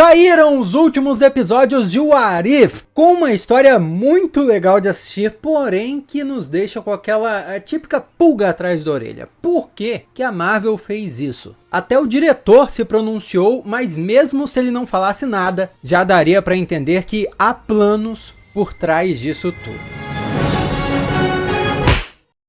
Saíram os últimos episódios de What If, com uma história muito legal de assistir, porém que nos deixa com aquela típica pulga atrás da orelha. Por que que a Marvel fez isso? Até o diretor se pronunciou, mas mesmo se ele não falasse nada, já daria para entender que há planos por trás disso tudo.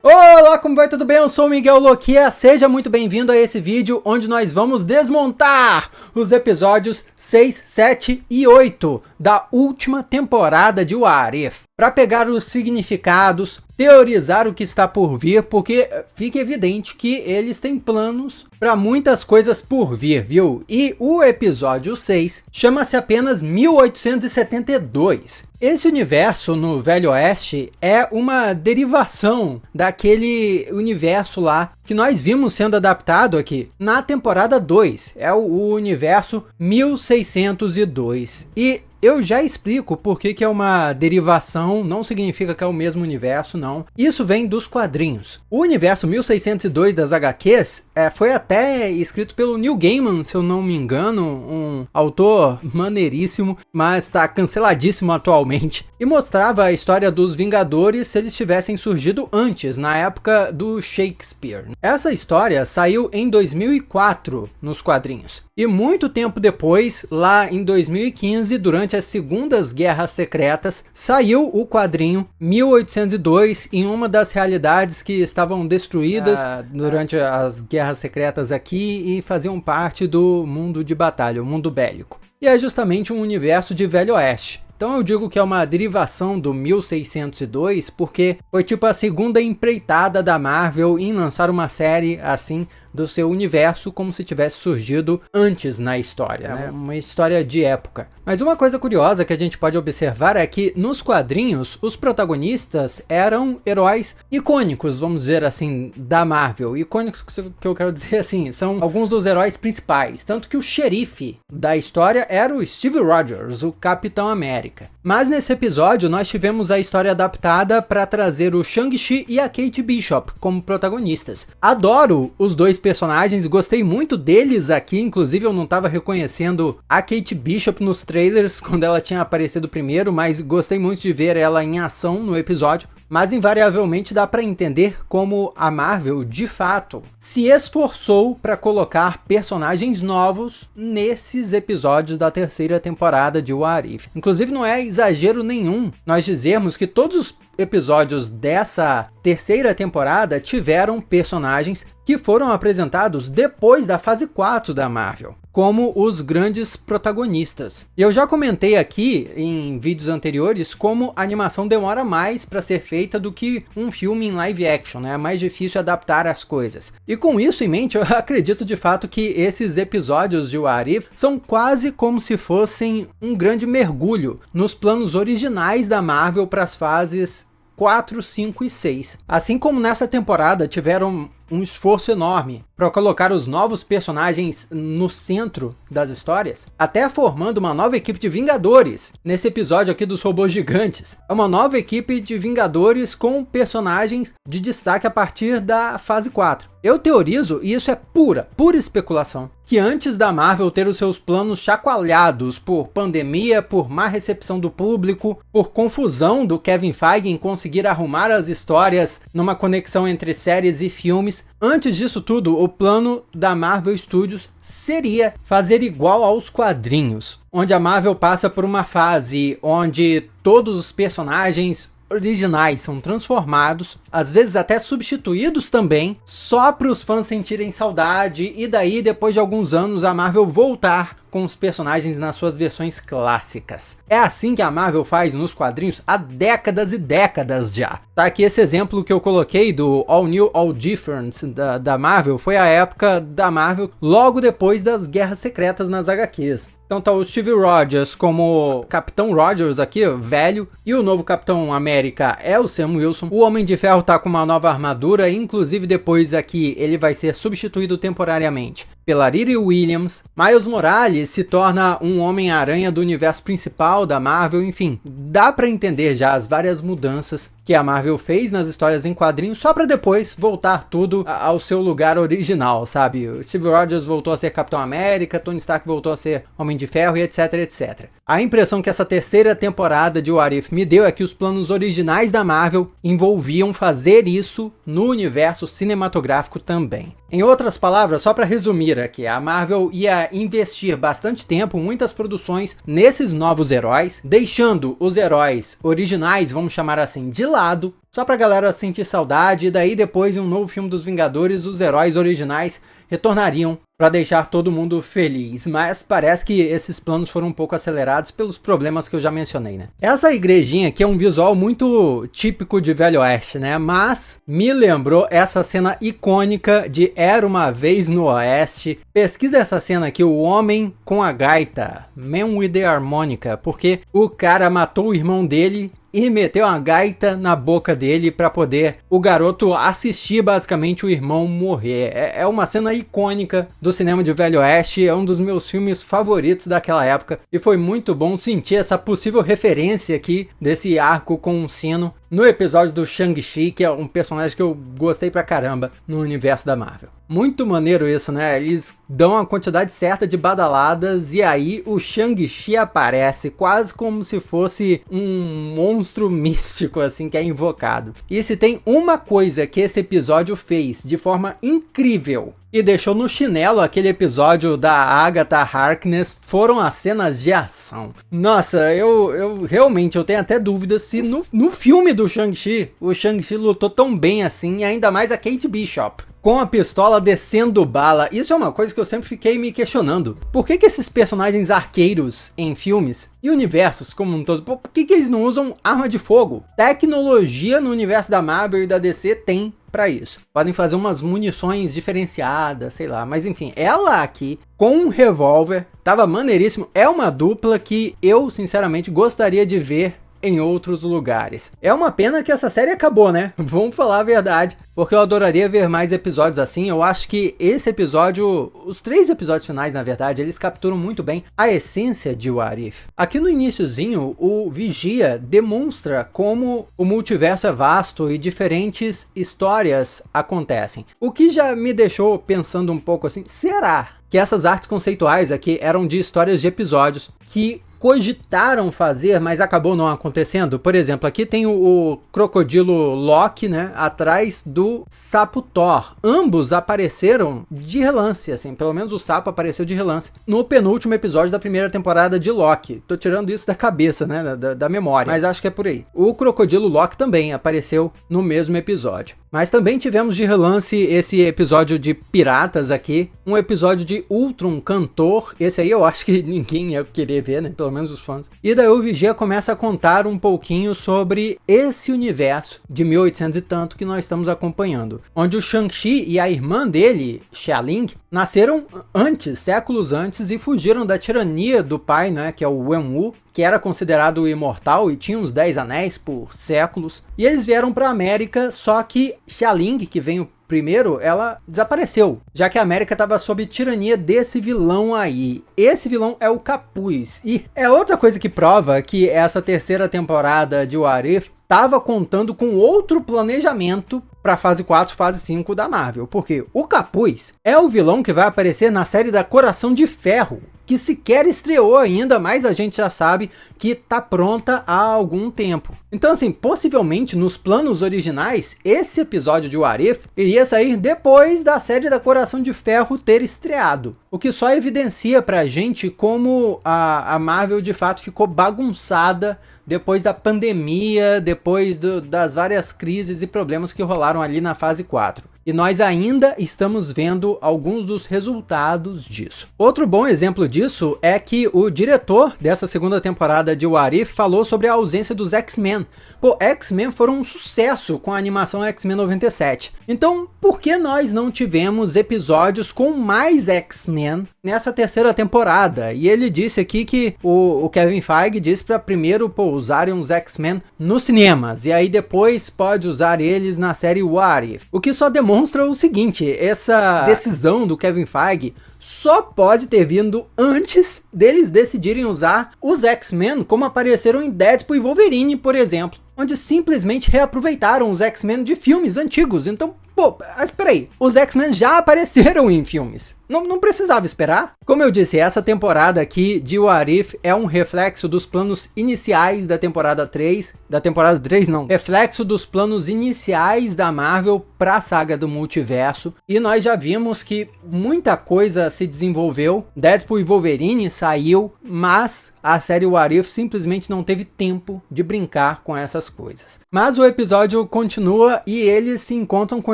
Olá, como vai? Tudo bem? Eu sou o Miguel Loquia, seja muito bem-vindo a esse vídeo onde nós vamos desmontar os episódios 6, 7 e 8 da última temporada de What If. Para pegar os significados, teorizar o que está por vir, porque fica evidente que eles têm planos para muitas coisas por vir, viu? E o episódio 6 chama-se apenas 1872. Esse universo no Velho Oeste é uma derivação daquele universo lá que nós vimos sendo adaptado aqui na temporada 2. É o universo 1602. E eu já explico por que é uma derivação, não significa que é o mesmo universo, não. Isso vem dos quadrinhos. O universo 1602 das HQs foi até escrito pelo Neil Gaiman, se eu não me engano, um autor maneiríssimo, mas está canceladíssimo atualmente. E mostrava a história dos Vingadores se eles tivessem surgido antes, na época do Shakespeare. Essa história saiu em 2004 nos quadrinhos. E muito tempo depois, lá em 2015, durante as Segundas Guerras Secretas, saiu o quadrinho 1802 em uma das realidades que estavam destruídas durante as Guerras Secretas aqui e faziam parte do mundo de batalha, o mundo bélico. E é justamente um universo de Velho Oeste. Então eu digo que é uma derivação do 1602 porque foi tipo a segunda empreitada da Marvel em lançar uma série assim do seu universo como se tivesse surgido antes na história, né? Uma história de época. Mas uma coisa curiosa que a gente pode observar é que nos quadrinhos os protagonistas eram heróis icônicos, vamos dizer assim, da Marvel. Icônicos que eu quero dizer assim, são alguns dos heróis principais, tanto que o xerife da história era o Steve Rogers, o Capitão América. Mas nesse episódio nós tivemos a história adaptada para trazer o Shang-Chi e a Kate Bishop como protagonistas. Adoro os dois personagens, gostei muito deles aqui, inclusive eu não estava reconhecendo a Kate Bishop nos trailers quando ela tinha aparecido primeiro, mas gostei muito de ver ela em ação no episódio. Mas invariavelmente dá para entender como a Marvel, de fato, se esforçou para colocar personagens novos nesses episódios da terceira temporada de What If. Inclusive não é exagero nenhum nós dizermos que todos os episódios dessa terceira temporada tiveram personagens que foram apresentados depois da fase 4 da Marvel, como os grandes protagonistas. E eu já comentei aqui em vídeos anteriores como a animação demora mais para ser feita do que um filme em live action, né? É mais difícil adaptar as coisas. E com isso em mente, eu acredito de fato que esses episódios de What If são quase como se fossem um grande mergulho nos planos originais da Marvel para as fases 4, 5 e 6. Assim como nessa temporada tiveram um esforço enorme para colocar os novos personagens no centro das histórias, até formando uma nova equipe de Vingadores, nesse episódio aqui dos robôs gigantes. É uma nova equipe de Vingadores com personagens de destaque a partir da fase 4. Eu teorizo, e isso é pura especulação, que antes da Marvel ter os seus planos chacoalhados por pandemia, por má recepção do público, por confusão do Kevin Feige em conseguir arrumar as histórias numa conexão entre séries e filmes, antes disso tudo, o plano da Marvel Studios seria fazer igual aos quadrinhos, onde a Marvel passa por uma fase onde todos os personagens originais são transformados, às vezes até substituídos também, só para os fãs sentirem saudade e daí depois de alguns anos a Marvel voltar com os personagens nas suas versões clássicas. É assim que a Marvel faz nos quadrinhos há décadas e décadas já. Tá aqui esse exemplo que eu coloquei do All New, All Different da Marvel, foi a época da Marvel logo depois das Guerras Secretas nas HQs. Então tá o Steve Rogers como Capitão Rogers aqui, velho, e o novo Capitão América é o Sam Wilson. O Homem de Ferro tá com uma nova armadura, inclusive depois aqui ele vai ser substituído temporariamente pela Riri Williams. Miles Morales se torna um Homem-Aranha do universo principal da Marvel, enfim, dá pra entender já as várias mudanças que a Marvel fez nas histórias em quadrinhos, só pra depois voltar tudo ao seu lugar original, sabe? O Steve Rogers voltou a ser Capitão América, Tony Stark voltou a ser Homem de Ferro e etc, etc. A impressão que essa terceira temporada de What If me deu é que os planos originais da Marvel envolviam fazer isso no universo cinematográfico também. Em outras palavras, só para resumir aqui, a Marvel ia investir bastante tempo, muitas produções nesses novos heróis, deixando os heróis originais, vamos chamar assim, de lado, só pra galera sentir saudade, e daí depois em um novo filme dos Vingadores, os heróis originais retornariam para deixar todo mundo feliz. Mas parece que esses planos foram um pouco acelerados pelos problemas que eu já mencionei, né? Essa igrejinha aqui é um visual muito típico de Velho Oeste, né? Mas me lembrou essa cena icônica de Era Uma Vez no Oeste. Pesquisa essa cena aqui, o homem com a gaita, Man with the Harmonica, porque o cara matou o irmão dele e meteu uma gaita na boca dele para poder o garoto assistir basicamente o irmão morrer. É uma cena icônica do cinema de Velho Oeste, é um dos meus filmes favoritos daquela época e foi muito bom sentir essa possível referência aqui desse arco com um sino no episódio do Shang-Chi, que é um personagem que eu gostei pra caramba no universo da Marvel. Muito maneiro isso, né? Eles dão a quantidade certa de badaladas e aí o Shang-Chi aparece quase como se fosse um monstro místico, assim, que é invocado. E se tem uma coisa que esse episódio fez de forma incrível e deixou no chinelo aquele episódio da Agatha Harkness, foram as cenas de ação. Nossa, eu realmente tenho até dúvidas se no filme do Shang-Chi, o Shang-Chi lutou tão bem assim, e ainda mais a Kate Bishop com a pistola descendo bala. Isso é uma coisa que eu sempre fiquei me questionando. Por que esses personagens arqueiros em filmes e universos como um todo, por que eles não usam arma de fogo? Tecnologia no universo da Marvel e da DC tem pra isso. Podem fazer umas munições diferenciadas, sei lá. Mas enfim, ela aqui com um revólver, tava maneiríssimo. É uma dupla que eu sinceramente gostaria de ver em outros lugares. É uma pena que essa série acabou, né? Vamos falar a verdade, porque eu adoraria ver mais episódios assim. Eu acho que esse episódio, os 3 episódios finais, na verdade, eles capturam muito bem a essência de What If. Aqui no iniciozinho, o Vigia demonstra como o multiverso é vasto e diferentes histórias acontecem. O que já me deixou pensando um pouco assim, será que essas artes conceituais aqui eram de histórias de episódios que cogitaram fazer, mas acabou não acontecendo? Por exemplo, aqui tem o crocodilo Loki, né, atrás do sapo Thor. Ambos apareceram de relance, assim, pelo menos o sapo apareceu de relance no penúltimo episódio da primeira temporada de Loki. Tô tirando isso da cabeça, né, da memória, mas acho que é por aí. O crocodilo Loki também apareceu no mesmo episódio. Mas também tivemos de relance esse episódio de piratas aqui, um episódio de Ultron Cantor, esse aí eu acho que ninguém ia querer ver, né, pelo menos os fãs. E daí o Vigia começa a contar um pouquinho sobre esse universo de 1800 e tanto que nós estamos acompanhando, onde o Shang-Chi e a irmã dele, Xia-Ling, nasceram antes, séculos antes, e fugiram da tirania do pai, né, que é o Wenwu, que era considerado imortal e tinha uns 10 anéis por séculos. E eles vieram para a América, só que Xia-Ling, que veio primeiro, ela desapareceu, já que a América estava sob tirania desse vilão aí. Esse vilão é o Capuz. E é outra coisa que prova que essa terceira temporada de What If estava contando com outro planejamento para fase 4, fase 5 da Marvel. Porque o Capuz é o vilão que vai aparecer na série da Coração de Ferro, que sequer estreou ainda, mas a gente já sabe que tá pronta há algum tempo. Então assim, possivelmente nos planos originais, esse episódio de What If iria sair depois da série da Coração de Ferro ter estreado. O que só evidencia pra gente como a Marvel de fato ficou bagunçada depois da pandemia, depois das várias crises e problemas que rolaram ali na fase 4. E nós ainda estamos vendo alguns dos resultados disso. Outro bom exemplo disso é que o diretor dessa segunda temporada de What If falou sobre a ausência dos X-Men. Pô, X-Men foram um sucesso com a animação X-Men 97. Então, por que nós não tivemos episódios com mais X-Men nessa terceira temporada? E ele disse aqui que o Kevin Feige disse para primeiro usarem os X-Men nos cinemas, e aí depois pode usar eles na série What If. O que só demonstra o seguinte, essa decisão do Kevin Feige só pode ter vindo antes deles decidirem usar os X-Men como apareceram em Deadpool e Wolverine, por exemplo. onde simplesmente reaproveitaram os X-Men de filmes antigos. Então, pô, espera aí, os X-Men já apareceram em filmes. Não precisava esperar. Como eu disse, essa temporada aqui de What If é um reflexo dos planos iniciais da temporada 3. Da temporada 3 não. Reflexo dos planos iniciais da Marvel para a saga do multiverso. E nós já vimos que muita coisa se desenvolveu. Deadpool e Wolverine saiu, mas a série What If simplesmente não teve tempo de brincar com essas coisas. Mas o episódio continua e eles se encontram com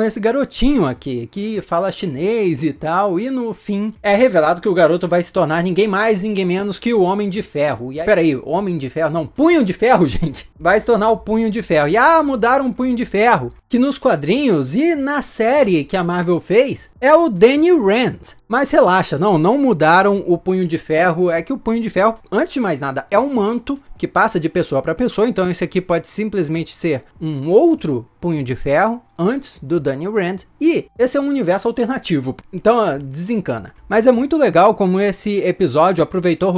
esse garotinho aqui, que fala chinês e tal, e no fim é revelado que o garoto vai se tornar ninguém mais, ninguém menos que o Homem de Ferro. E aí, peraí, Homem de Ferro? Não, Punho de Ferro, gente. Vai se tornar o Punho de Ferro. E mudaram o Punho de Ferro, que nos quadrinhos e na série que a Marvel fez é o Danny Rand. Mas relaxa, não mudaram o Punho de Ferro. É que o Punho de Ferro, antes de mais nada, é um manto que passa de pessoa para pessoa. Então esse aqui pode simplesmente ser um outro Punho de Ferro antes do Danny Rand. E esse é um universo alternativo. Então desencana. Mas é muito legal como esse episódio aproveitou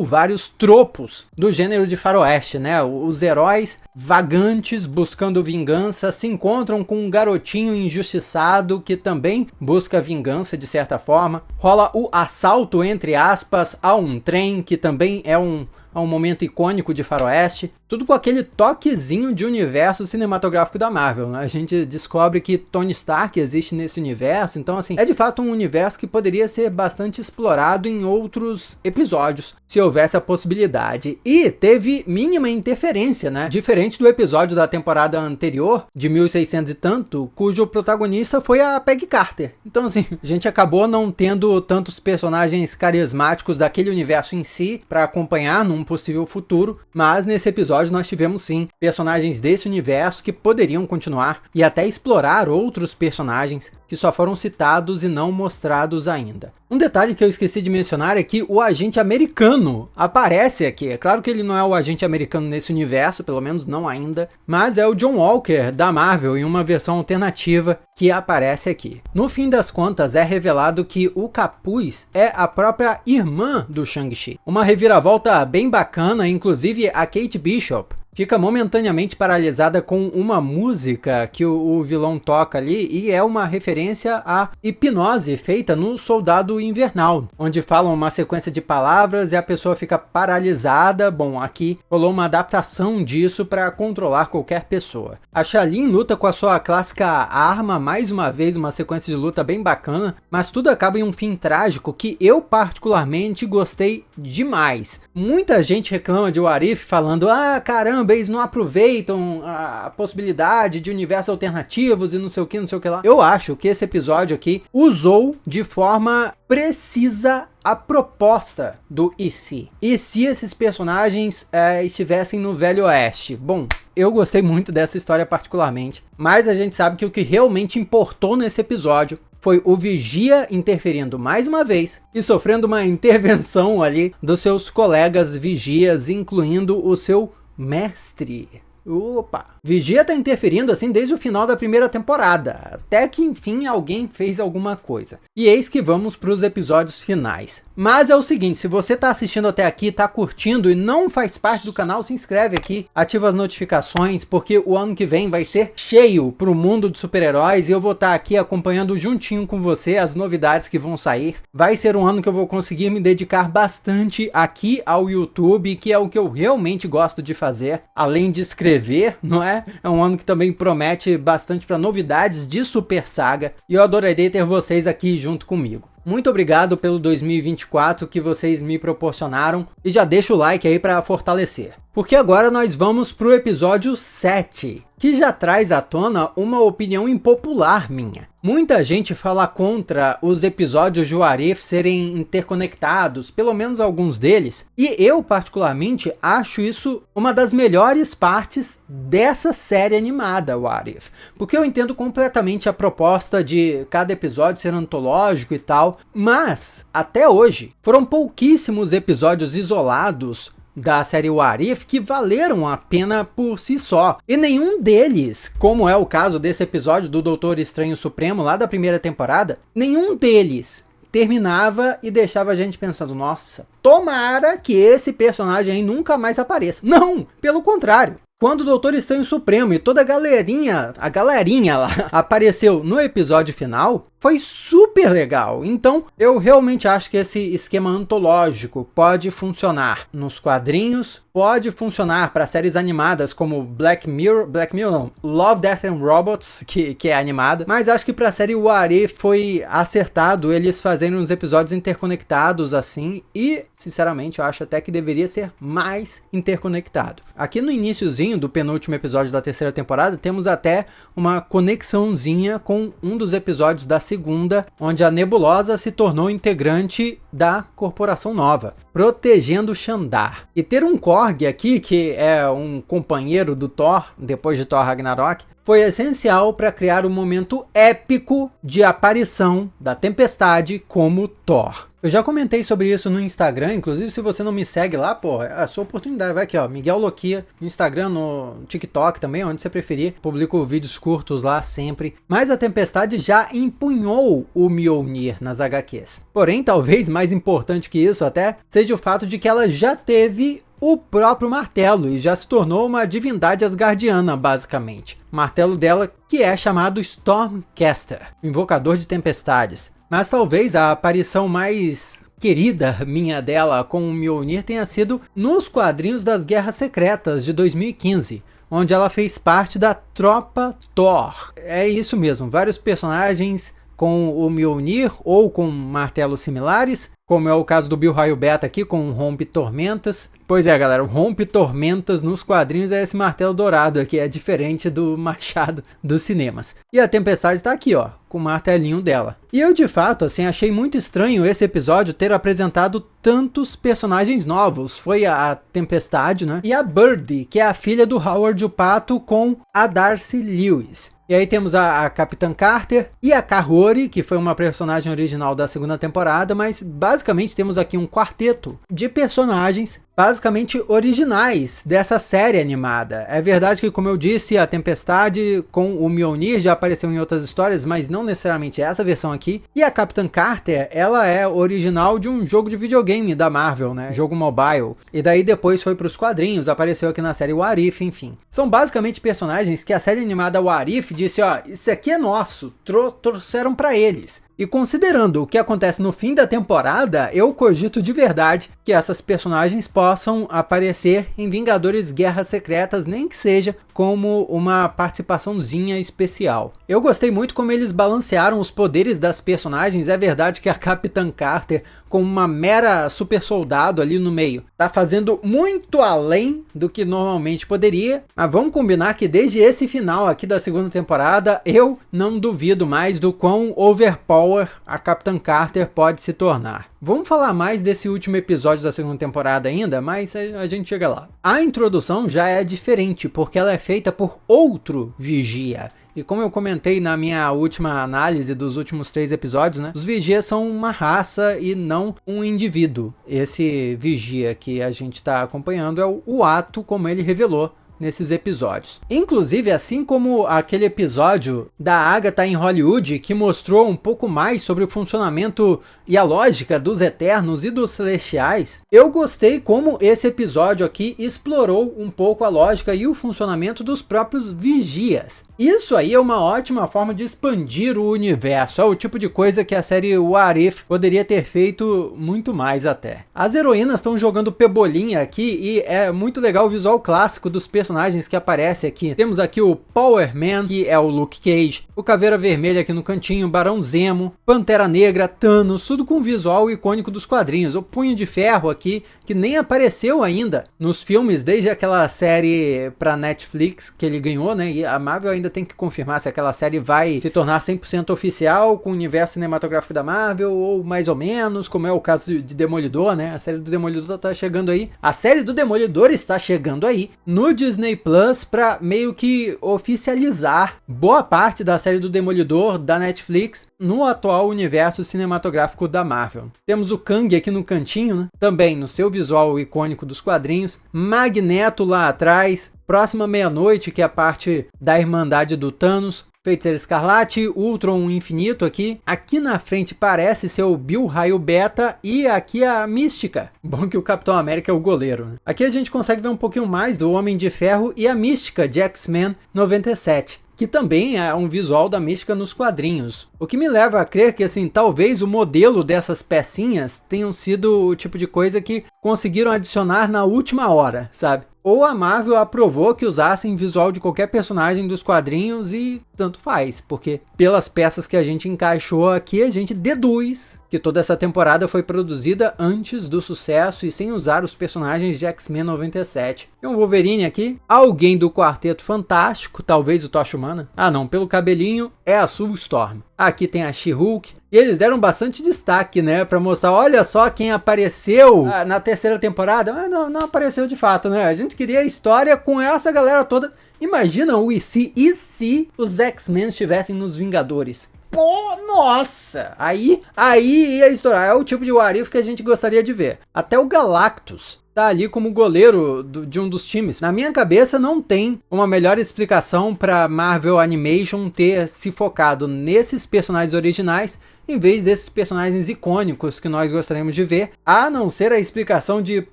vários tropos do gênero de faroeste, né? Os heróis vagantes buscando vingança se encontram com um garotinho injustiçado que também busca vingança de certa forma. Rola o assalto, entre aspas, a um trem, que também é um momento icônico de faroeste, tudo com aquele toquezinho de universo cinematográfico da Marvel, né? A gente descobre que Tony Stark existe nesse universo, então assim, é de fato um universo que poderia ser bastante explorado em outros episódios, se houvesse a possibilidade. E teve mínima interferência, né? Diferente do episódio da temporada anterior, de 1600 e tanto, cujo protagonista foi a Peggy Carter. Então assim, a gente acabou não tendo tantos personagens carismáticos daquele universo em si para acompanhar num possível futuro, mas nesse episódio nós tivemos sim personagens desse universo que poderiam continuar e até explorar outros personagens que só foram citados e não mostrados ainda. Um detalhe que eu esqueci de mencionar é que o agente americano aparece aqui. É claro que ele não é o agente americano nesse universo, pelo menos não ainda, mas é o John Walker da Marvel em uma versão alternativa que aparece aqui. No fim das contas, é revelado que o capuz é a própria irmã do Shang-Chi. Uma reviravolta bem bacana, inclusive a Kate Bishop fica momentaneamente paralisada com uma música que o vilão toca ali, e é uma referência à hipnose feita no Soldado Invernal, onde falam uma sequência de palavras e a pessoa fica paralisada. Bom, aqui rolou uma adaptação disso para controlar qualquer pessoa. A Xia-Lin luta com a sua clássica arma, mais uma vez uma sequência de luta bem bacana, mas tudo acaba em um fim trágico que eu particularmente gostei demais. Muita gente reclama de What If falando, caramba, eles não aproveitam a possibilidade de universos alternativos e não sei o que lá. Eu acho que esse episódio aqui usou de forma precisa a proposta do e se? E se esses personagens estivessem no Velho Oeste? Bom, eu gostei muito dessa história particularmente, mas a gente sabe que o que realmente importou nesse episódio foi o Vigia interferindo mais uma vez e sofrendo uma intervenção ali dos seus colegas vigias, incluindo o seu mestre. Opa! Vigia tá interferindo assim desde o final da primeira temporada, até que enfim alguém fez alguma coisa. E eis que vamos para os episódios finais. Mas é o seguinte, se você tá assistindo até aqui, tá curtindo e não faz parte do canal, se inscreve aqui, ativa as notificações, porque o ano que vem vai ser cheio pro mundo de super-heróis e eu vou estar aqui acompanhando juntinho com você as novidades que vão sair. Vai ser um ano que eu vou conseguir me dedicar bastante aqui ao YouTube, que é o que eu realmente gosto de fazer, além de escrever, não é? É um ano que também promete bastante para novidades de Super Saga e eu adoraria ter vocês aqui junto comigo. Muito obrigado pelo 2024 que vocês me proporcionaram e já deixa o like aí para fortalecer. Porque agora nós vamos pro episódio 7, que já traz à tona uma opinião impopular minha. Muita gente fala contra os episódios de What If serem interconectados, pelo menos alguns deles, e eu particularmente acho isso uma das melhores partes dessa série animada What If, porque eu entendo completamente a proposta de cada episódio ser antológico e tal, mas até hoje foram pouquíssimos episódios isolados da série What If que valeram a pena por si só. E nenhum deles, como é o caso desse episódio do Doutor Estranho Supremo lá da primeira temporada, nenhum deles terminava e deixava a gente pensando, nossa, tomara que esse personagem aí nunca mais apareça. Não, pelo contrário. Quando o Doutor Estranho Supremo e toda a galerinha lá apareceu no episódio final, foi super legal. Então, eu realmente acho que esse esquema antológico pode funcionar nos quadrinhos, pode funcionar para séries animadas como Black Mirror não, Love, Death and Robots, que é animada, mas acho que para a série What If foi acertado eles fazerem uns episódios interconectados assim, e sinceramente eu acho até que deveria ser mais interconectado. Aqui no iniciozinho do penúltimo episódio da terceira temporada, temos até uma conexãozinha com um dos episódios da segunda, onde a Nebulosa se tornou integrante da Corporação Nova, protegendo Xandar. E ter um Korg aqui, que é um companheiro do Thor, depois de Thor Ragnarok, foi essencial para criar um momento épico de aparição da Tempestade como Thor. Eu já comentei sobre isso no Instagram, inclusive se você não me segue lá, pô, é a sua oportunidade. Vai aqui, ó, Miguel Loquia, no Instagram, no TikTok também, onde você preferir. Publico vídeos curtos lá sempre. Mas a Tempestade já empunhou o Mjolnir nas HQs. Porém, talvez mais importante que isso até, seja o fato de que ela já teve o próprio martelo e já se tornou uma divindade asgardiana, basicamente. O martelo dela que é chamado Stormcaster, invocador de tempestades. Mas talvez a aparição mais querida minha dela com o Mjolnir tenha sido nos quadrinhos das Guerras Secretas de 2015, onde ela fez parte da Tropa Thor. É isso mesmo, vários personagens com o Mjolnir ou com martelos similares, como é o caso do Bill Raio Beta aqui com o Rompe Tormentas. Pois é, galera, o Rompe Tormentas nos quadrinhos é esse martelo dourado aqui, é diferente do machado dos cinemas. E a Tempestade tá aqui, ó, com o martelinho dela. E eu, de fato, assim, achei muito estranho esse episódio ter apresentado tantos personagens novos. Foi a Tempestade, né? E a Birdie, que é a filha do Howard o Pato com a Darcy Lewis. E aí temos a Capitã Carter e a Kahori, que foi uma personagem original da segunda temporada, mas basicamente temos aqui um quarteto de personagens basicamente originais dessa série animada. É verdade que, como eu disse, a Tempestade com o Mjolnir já apareceu em outras histórias, mas não necessariamente essa versão aqui. E a Capitã Carter, ela é original de um jogo de videogame da Marvel, né? Jogo mobile. E daí depois foi para os quadrinhos, apareceu aqui na série What If, enfim. São basicamente personagens que a série animada What If disse, ó, isso aqui é nosso, trouxeram para eles. E considerando o que acontece no fim da temporada, eu cogito de verdade que essas personagens possam aparecer em Vingadores Guerras Secretas, nem que seja como uma participaçãozinha especial. Eu gostei muito como eles balancearam os poderes das personagens. É verdade que a Capitã Carter, com uma mera super soldado ali no meio, tá fazendo muito além do que normalmente poderia, mas vamos combinar que desde esse final aqui da segunda temporada, eu não duvido mais do quão overpower a Capitã Carter pode se tornar. Vamos falar mais desse último episódio da segunda temporada ainda, mas a gente chega lá. A introdução já é diferente, porque ela é feita por outro Vigia. E como eu comentei na minha última análise dos últimos 3 episódios, né? Os Vigias são uma raça e não um indivíduo. Esse Vigia que a gente está acompanhando é o Ato, como ele revelou nesses episódios. Inclusive, assim como aquele episódio da Agatha em Hollywood, que mostrou um pouco mais sobre o funcionamento e a lógica dos Eternos e dos Celestiais, eu gostei como esse episódio aqui explorou um pouco a lógica e o funcionamento dos próprios Vigias. Isso aí é uma ótima forma de expandir o universo, é o tipo de coisa que a série What If poderia ter feito muito mais até. As heroínas estão jogando pebolinha aqui e é muito legal o visual clássico dos personagens que aparece aqui. Temos aqui o Power Man, que é o Luke Cage, o Caveira Vermelha aqui no cantinho, Barão Zemo, Pantera Negra, Thanos, tudo com o visual icônico dos quadrinhos. O Punho de Ferro aqui, que nem apareceu ainda nos filmes desde aquela série pra Netflix que ele ganhou, né? E a Marvel ainda tem que confirmar se aquela série vai se tornar 100% oficial com o universo cinematográfico da Marvel, ou mais ou menos, como é o caso de Demolidor, né? A série do Demolidor tá chegando aí. A série do Demolidor está chegando aí no Disney Plus para meio que oficializar boa parte da série do Demolidor da Netflix no atual universo cinematográfico da Marvel. Temos o Kang aqui no cantinho, né? Também no seu visual icônico dos quadrinhos. Magneto lá atrás. Próxima Meia-Noite, que é a parte da Irmandade do Thanos. Feiticeiro Escarlate, Ultron Infinito aqui. Aqui na frente parece ser o Bill Raio Beta e aqui a Mística. Bom que o Capitão América é o goleiro, né? Aqui a gente consegue ver um pouquinho mais do Homem de Ferro e a Mística de X-Men 97. Que também é um visual da Mística nos quadrinhos. O que me leva a crer que, assim, talvez o modelo dessas pecinhas tenham sido o tipo de coisa que conseguiram adicionar na última hora, sabe? Ou a Marvel aprovou que usassem visual de qualquer personagem dos quadrinhos e tanto faz, porque pelas peças que a gente encaixou aqui, a gente deduz que toda essa temporada foi produzida antes do sucesso e sem usar os personagens de X-Men 97. Tem um Wolverine aqui, alguém do Quarteto Fantástico, talvez o Tocha Humana. Ah não, pelo cabelinho é a Sue Storm. Aqui tem a She-Hulk. E eles deram bastante destaque, né? Pra mostrar, olha só quem apareceu na terceira temporada. Mas não apareceu de fato, né? A gente queria a história com essa galera toda. Imagina o e se os X-Men estivessem nos Vingadores. Pô, nossa! Aí ia estourar. É o tipo de what if que a gente gostaria de ver. Até o Galactus tá ali como goleiro de um dos times. Na minha cabeça não tem uma melhor explicação para Marvel Animation ter se focado nesses personagens originais em vez desses personagens icônicos que nós gostaríamos de ver, a não ser a explicação de,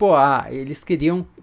eles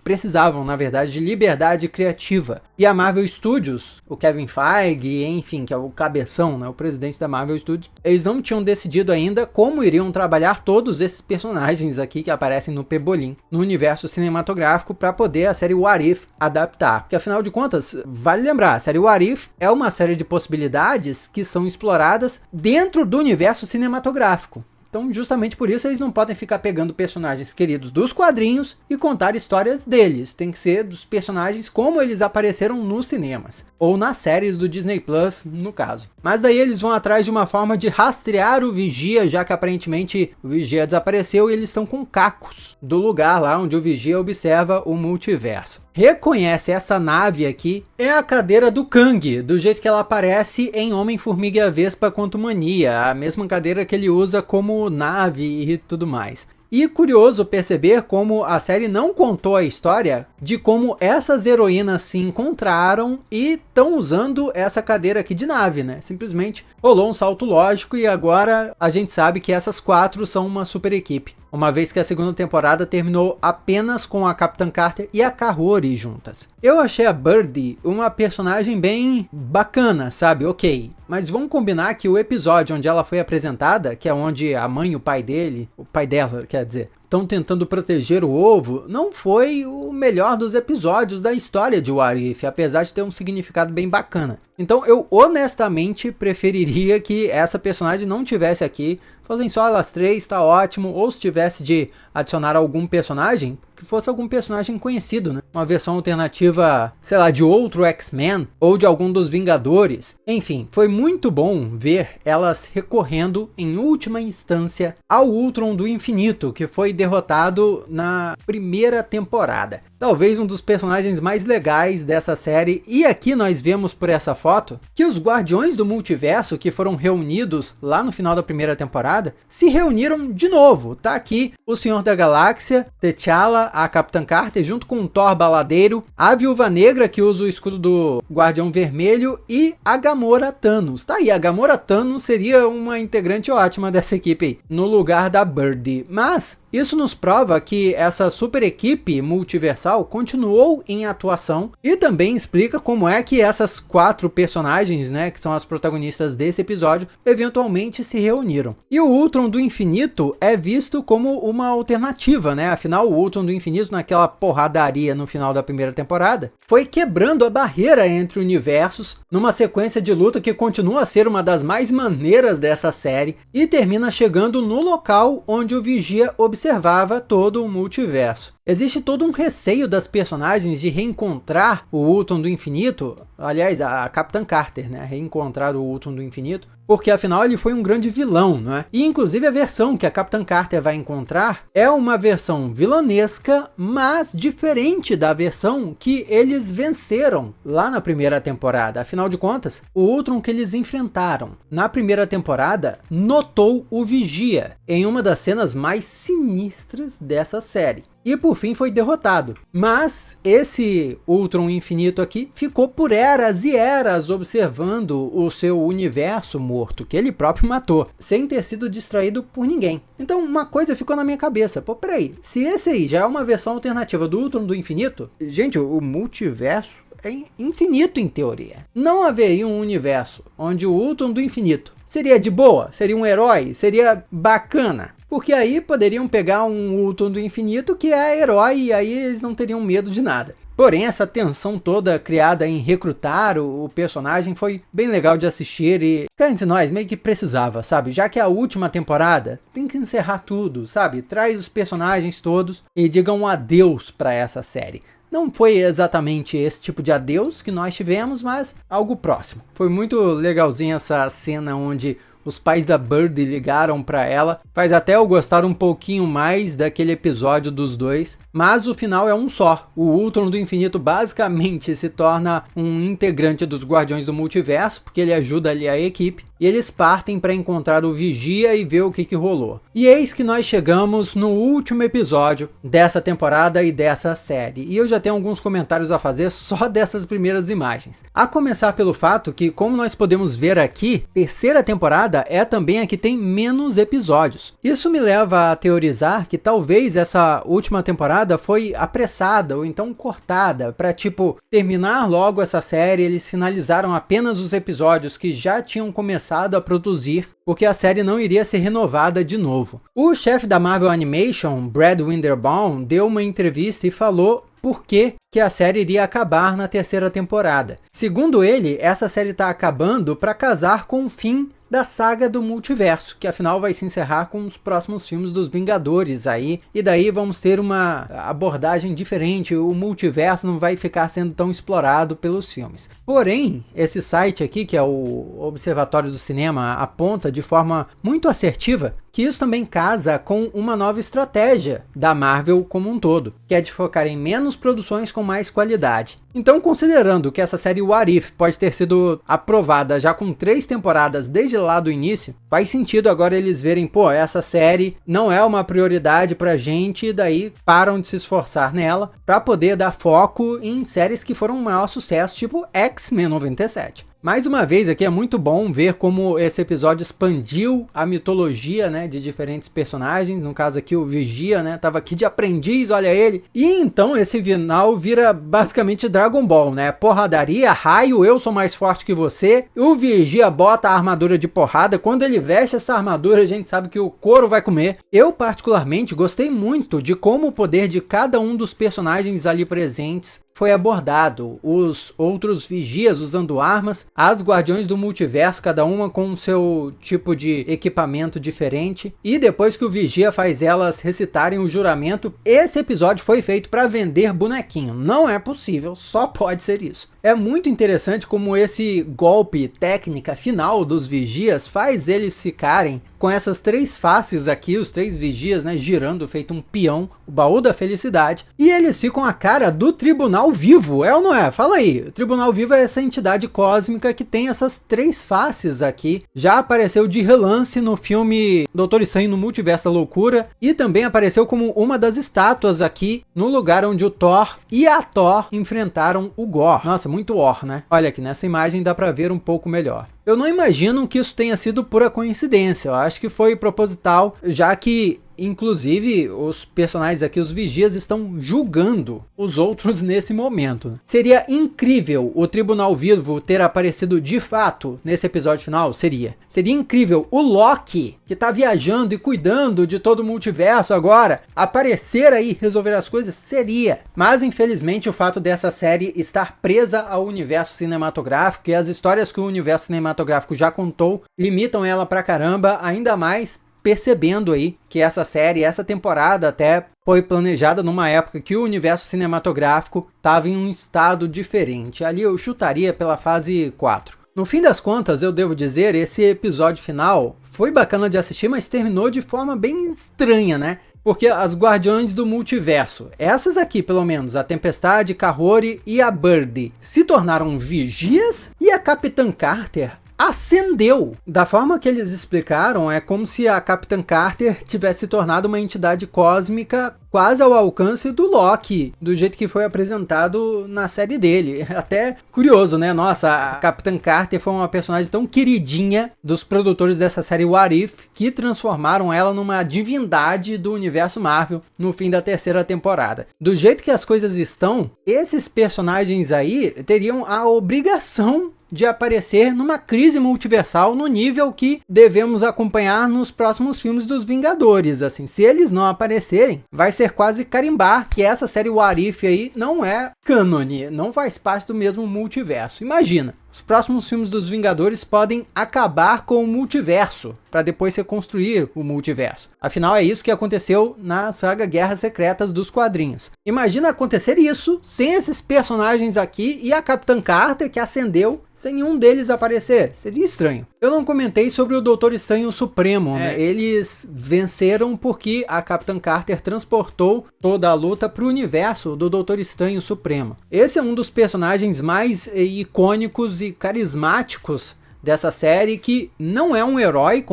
precisavam, na verdade, de liberdade criativa. E a Marvel Studios, o Kevin Feige, enfim, que é o cabeção, né, o presidente da Marvel Studios, eles não tinham decidido ainda como iriam trabalhar todos esses personagens aqui que aparecem no Pebolim, no universo cinematográfico, para poder a série What If adaptar. Porque, afinal de contas, vale lembrar, a série What If é uma série de possibilidades que são exploradas dentro do universo cinematográfico. Então, justamente por isso, eles não podem ficar pegando personagens queridos dos quadrinhos e contar histórias deles. Tem que ser dos personagens como eles apareceram nos cinemas. Ou nas séries do Disney Plus, no caso. Mas daí eles vão atrás de uma forma de rastrear o Vigia, já que aparentemente o Vigia desapareceu e eles estão com cacos do lugar lá onde o Vigia observa o multiverso. Reconhece essa nave aqui, é a cadeira do Kang, do jeito que ela aparece em Homem-Formiga e a Vespa Quantumania, a mesma cadeira que ele usa como nave e tudo mais. E curioso perceber como a série não contou a história de como essas heroínas se encontraram e estão usando essa cadeira aqui de nave, né? Simplesmente rolou um salto lógico e agora a gente sabe que essas quatro são uma super equipe. Uma vez que a segunda temporada terminou apenas com a Capitã Carter e a Kahori juntas. Eu achei a Birdie uma personagem bem bacana, sabe? Ok. Mas vamos combinar que o episódio onde ela foi apresentada, que é onde a mãe e o pai dela, quer dizer, estão tentando proteger o ovo, não foi o melhor dos episódios da história de What If, apesar de ter um significado bem bacana. Então eu honestamente preferiria que essa personagem não tivesse aqui, fossem só elas três, tá ótimo, ou se tivesse de adicionar algum personagem, que fosse algum personagem conhecido, né? Uma versão alternativa, sei lá, de outro X-Men, ou de algum dos Vingadores. Enfim, foi muito bom ver elas recorrendo, em última instância, ao Ultron do Infinito, que foi derrotado na primeira temporada. Talvez um dos personagens mais legais dessa série, e aqui nós vemos por essa foto, que os Guardiões do Multiverso, que foram reunidos lá no final da primeira temporada, se reuniram de novo. Tá aqui o Senhor da Galáxia, T'Challa, a Capitã Carter, junto com o Thor Baladeiro, a Viúva Negra, que usa o escudo do Guardião Vermelho, e a Gamora Thanos. Tá aí, a Gamora Thanos seria uma integrante ótima dessa equipe aí, no lugar da Birdie. Mas isso nos prova que essa super equipe multiversal continuou em atuação e também explica como é que essas quatro personagens, né, que são as protagonistas desse episódio, eventualmente se reuniram. E o Ultron do Infinito é visto como uma alternativa, né? Afinal, o Ultron do Infinito, naquela porradaria no final da primeira temporada, foi quebrando a barreira entre universos numa sequência de luta que continua a ser uma das mais maneiras dessa série e termina chegando no local onde o Vigia observava todo o multiverso. Existe todo um receio das personagens de reencontrar o Ultron do Infinito, aliás, a Capitã Carter, né, reencontrar o Ultron do Infinito, porque afinal ele foi um grande vilão, não é? E inclusive a versão que a Capitã Carter vai encontrar é uma versão vilanesca, mas diferente da versão que eles venceram lá na primeira temporada. Afinal de contas, o Ultron que eles enfrentaram na primeira temporada notou o Vigia em uma das cenas mais sinistras dessa série. e por fim foi derrotado. Mas esse Ultron infinito aqui ficou por eras e eras observando o seu universo morto, que ele próprio matou, sem ter sido distraído por ninguém. Então uma coisa ficou na minha cabeça, pô, peraí, se esse aí já é uma versão alternativa do Ultron do infinito, gente, o multiverso é infinito em teoria. Não haveria um universo onde o Ultron do infinito seria de boa, seria um herói, seria bacana. Porque aí poderiam pegar um Ultron do infinito que é herói e aí eles não teriam medo de nada. Porém, essa tensão toda criada em recrutar o personagem foi bem legal de assistir e, cá entre nós, meio que precisava, sabe? Já que é a última temporada, tem que encerrar tudo, sabe? Traz os personagens todos e diga um adeus para essa série. Não foi exatamente esse tipo de adeus que nós tivemos, mas algo próximo. Foi muito legalzinha essa cena onde os pais da Birdie ligaram para ela. Faz até eu gostar um pouquinho mais daquele episódio dos dois. Mas o final é um só. O Ultron do Infinito basicamente se torna um integrante dos Guardiões do Multiverso, porque ele ajuda ali a equipe. E eles partem para encontrar o Vigia e ver o que rolou. E eis que nós chegamos no último episódio dessa temporada e dessa série. E eu já tenho alguns comentários a fazer só dessas primeiras imagens. A começar pelo fato que, como nós podemos ver aqui, terceira temporada é também a que tem menos episódios. Isso me leva a teorizar que talvez essa última temporada foi apressada ou então cortada para, tipo, terminar logo essa série. Eles finalizaram apenas os episódios que já tinham começado a produzir, porque a série não iria ser renovada de novo. O chefe da Marvel Animation, Brad Winderbaum, deu uma entrevista e falou por que a série iria acabar na terceira temporada. Segundo ele, essa série está acabando para casar com o fim da saga do multiverso, que afinal vai se encerrar com os próximos filmes dos Vingadores aí, e daí vamos ter uma abordagem diferente, o multiverso não vai ficar sendo tão explorado pelos filmes. Porém, esse site aqui, que é o Observatório do Cinema, aponta de forma muito assertiva que isso também casa com uma nova estratégia da Marvel como um todo, que é de focar em menos produções com mais qualidade. Então, considerando que essa série What If pode ter sido aprovada já com 3 temporadas desde lá do início, faz sentido agora eles verem, pô, essa série não é uma prioridade pra gente, e daí param de se esforçar nela para poder dar foco em séries que foram um maior sucesso, tipo X-Men 97. Mais uma vez aqui é muito bom ver como esse episódio expandiu a mitologia, né, de diferentes personagens. No caso aqui o Vigia, né, tava aqui de aprendiz, olha ele. E então esse final vira basicamente Dragon Ball, né, porradaria, raio, eu sou mais forte que você. O Vigia bota a armadura de porrada, quando ele veste essa armadura a gente sabe que o couro vai comer. Eu particularmente gostei muito de como o poder de cada um dos personagens ali presentes foi abordado. Os outros vigias usando armas, as Guardiões do Multiverso, cada uma com o seu tipo de equipamento diferente. E depois que o Vigia faz elas recitarem o juramento, esse episódio foi feito para vender bonequinho. Não é possível, só pode ser isso. É muito interessante como esse golpe técnica final dos vigias faz eles ficarem com essas 3 faces aqui, os 3 vigias, né, girando feito um peão, o baú da felicidade, e eles ficam a cara do Tribunal Vivo, é ou não é? Fala aí, o Tribunal Vivo é essa entidade cósmica que tem essas 3 faces aqui, já apareceu de relance no filme Doutor Estranho no Multiverso da Loucura, e também apareceu como uma das estátuas aqui, no lugar onde o Thor e a Thor enfrentaram o Gorr. Nossa, muito War, né? Olha aqui, nessa imagem dá pra ver um pouco melhor. Eu não imagino que isso tenha sido pura coincidência, eu acho que foi proposital, já que inclusive os personagens aqui, os vigias, estão julgando os outros nesse momento. Seria incrível o Tribunal Vivo ter aparecido de fato nesse episódio final? Seria incrível o Loki, que tá viajando e cuidando de todo o multiverso agora, aparecer aí e resolver as coisas? Seria. Mas infelizmente o fato dessa série estar presa ao universo cinematográfico e as histórias que o universo cinematográfico já contou limitam ela pra caramba, ainda mais percebendo aí que essa série, essa temporada até foi planejada numa época que o universo cinematográfico estava em um estado diferente. Ali eu chutaria pela fase 4. No fim das contas, eu devo dizer, esse episódio final foi bacana de assistir, mas terminou de forma bem estranha, né? Porque as Guardiões do Multiverso, essas aqui pelo menos, a Tempestade, Kahori e a Birdie, se tornaram vigias e a Capitã Carter ascendeu. Da forma que eles explicaram, é como se a Capitã Carter tivesse se tornado uma entidade cósmica quase ao alcance do Loki, do jeito que foi apresentado na série dele. Até curioso, né? Nossa, a Capitã Carter foi uma personagem tão queridinha dos produtores dessa série What If, que transformaram ela numa divindade do universo Marvel no fim da terceira temporada. Do jeito que as coisas estão, esses personagens aí teriam a obrigação de aparecer numa crise multiversal no nível que devemos acompanhar nos próximos filmes dos Vingadores. Assim, se eles não aparecerem, vai ser quase carimbar que essa série What If aí não é cânone, não faz parte do mesmo multiverso. Imagina, os próximos filmes dos Vingadores podem acabar com o multiverso, para depois reconstruir o multiverso. Afinal, é isso que aconteceu na saga Guerras Secretas dos quadrinhos. Imagina acontecer isso sem esses personagens aqui e a Capitã Carter que ascendeu sem nenhum deles aparecer. Seria estranho. Eu não comentei sobre o Doutor Estranho Supremo, né? Eles venceram porque a Capitã Carter transportou toda a luta para o universo do Doutor Estranho Supremo. Esse é um dos personagens mais icônicos e carismáticos dessa série, que não é um herói,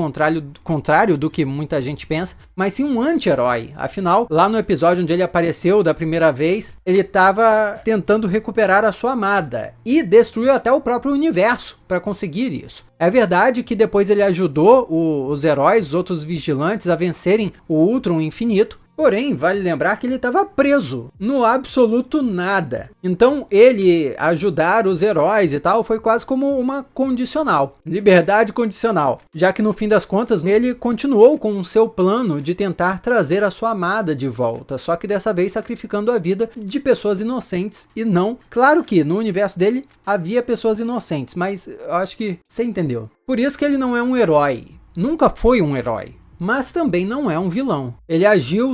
contrário do que muita gente pensa, mas sim um anti-herói. Afinal, lá no episódio onde ele apareceu da primeira vez, ele estava tentando recuperar a sua amada e destruiu até o próprio universo para conseguir isso. É verdade que depois ele ajudou os heróis, os outros vigilantes, a vencerem o Ultron Infinito. Porém, vale lembrar que ele estava preso no absoluto nada. Então, ele ajudar os heróis e tal foi quase como uma condicional, liberdade condicional. Já que no fim das contas, ele continuou com o seu plano de tentar trazer a sua amada de volta, só que dessa vez sacrificando a vida de pessoas inocentes e não... Claro que no universo dele havia pessoas inocentes, mas eu acho que você entendeu. Por isso que ele não é um herói, nunca foi um herói. Mas também não é um vilão. Ele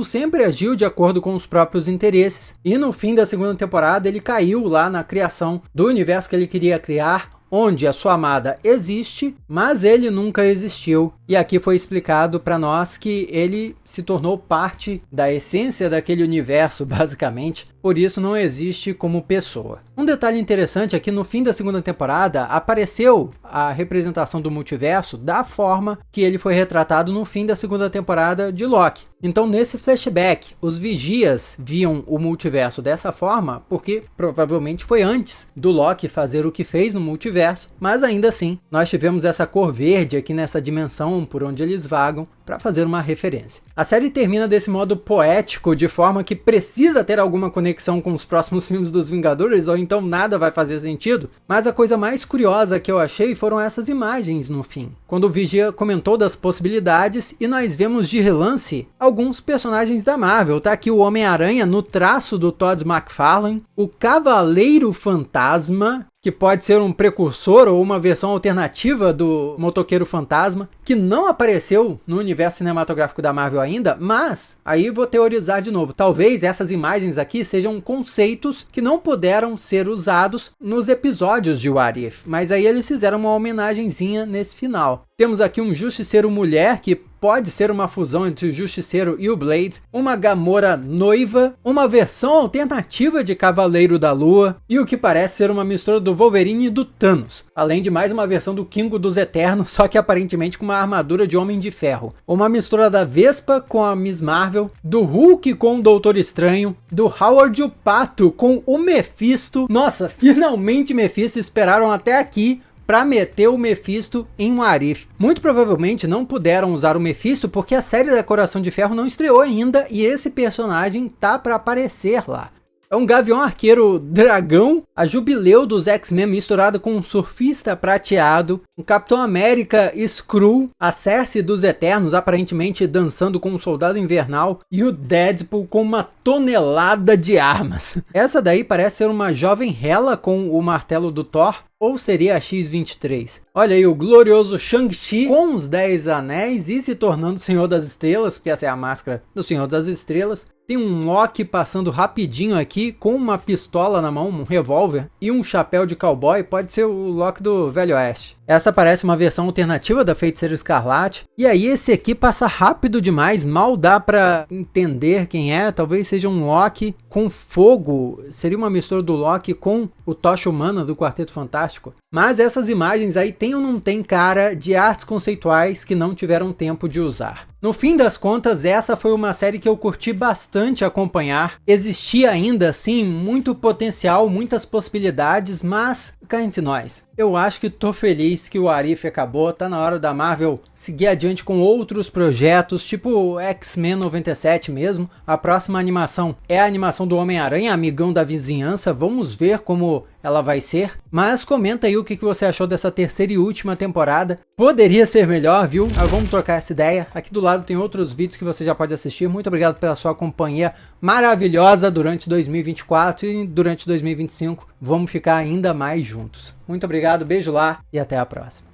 sempre agiu de acordo com os próprios interesses, e no fim da segunda temporada ele caiu lá na criação do universo que ele queria criar, onde a sua amada existe, mas ele nunca existiu. E aqui foi explicado para nós que ele se tornou parte da essência daquele universo, basicamente, por isso não existe como pessoa. Um detalhe interessante é que no fim da segunda temporada apareceu a representação do multiverso da forma que ele foi retratado no fim da segunda temporada de Loki. Então, nesse flashback, os vigias viam o multiverso dessa forma porque provavelmente foi antes do Loki fazer o que fez no multiverso, mas ainda assim nós tivemos essa cor verde aqui nessa dimensão por onde eles vagam para fazer uma referência. A série termina desse modo poético, de forma que precisa ter alguma conexão com os próximos filmes dos Vingadores, ou então nada vai fazer sentido, mas a coisa mais curiosa que eu achei foram essas imagens no fim, quando o Vigia comentou das possibilidades e nós vemos de relance alguns personagens da Marvel. Tá aqui o Homem-Aranha no traço do Todd McFarlane, o Cavaleiro Fantasma, que pode ser um precursor ou uma versão alternativa do Motoqueiro Fantasma, que não apareceu no universo cinematográfico da Marvel ainda, mas aí vou teorizar de novo. Talvez essas imagens aqui sejam conceitos que não puderam ser usados nos episódios de What If, mas aí eles fizeram uma homenagenzinha nesse final. Temos aqui um Justiceiro Mulher, que pode ser uma fusão entre o Justiceiro e o Blade, uma Gamora noiva, uma versão alternativa de Cavaleiro da Lua e o que parece ser uma mistura do Wolverine e do Thanos, além de mais uma versão do Kingo dos Eternos, só que aparentemente com uma armadura de Homem de Ferro. Uma mistura da Vespa com a Miss Marvel, do Hulk com o Doutor Estranho, do Howard o Pato com o Mephisto. Nossa, finalmente Mephisto, esperaram até aqui para meter o Mephisto em What If. Muito provavelmente não puderam usar o Mephisto porque a série da Coração de Ferro não estreou ainda e esse personagem tá para aparecer lá. É um Gavião Arqueiro dragão, a Jubileu dos X-Men misturado com um surfista prateado, um Capitão América Skrull, a Cersei dos Eternos aparentemente dançando com um Soldado Invernal e o Deadpool com uma tonelada de armas. Essa daí parece ser uma jovem Hela com o martelo do Thor, ou seria a X-23. Olha aí o glorioso Shang-Chi com os 10 anéis e se tornando Senhor das Estrelas, porque essa é a máscara do Senhor das Estrelas. Tem um Loki passando rapidinho aqui com uma pistola na mão, um revólver e um chapéu de cowboy. Pode ser o Loki do Velho Oeste. Essa parece uma versão alternativa da Feiticeira Escarlate. E aí esse aqui passa rápido demais, mal dá pra entender quem é. Talvez seja um Loki com fogo. Seria uma mistura do Loki com o Tocha Humana do Quarteto Fantástico. Mas essas imagens aí tem ou não tem cara de artes conceituais que não tiveram tempo de usar. No fim das contas, essa foi uma série que eu curti bastante acompanhar. Existia ainda assim muito potencial, muitas possibilidades, mas cá entre nós, eu acho que tô feliz que o What If acabou. Tá na hora da Marvel seguir adiante com outros projetos, tipo X-Men 97 mesmo. A próxima animação é a animação do Homem-Aranha, amigão da vizinhança. Vamos ver como ela vai ser. Mas comenta aí o que você achou dessa terceira e última temporada. Poderia ser melhor, viu? Mas vamos trocar essa ideia. Aqui do lado tem outros vídeos que você já pode assistir. Muito obrigado pela sua companhia maravilhosa durante 2024 e durante 2025. Vamos ficar ainda mais juntos. Muito obrigado, beijo lá e até a próxima.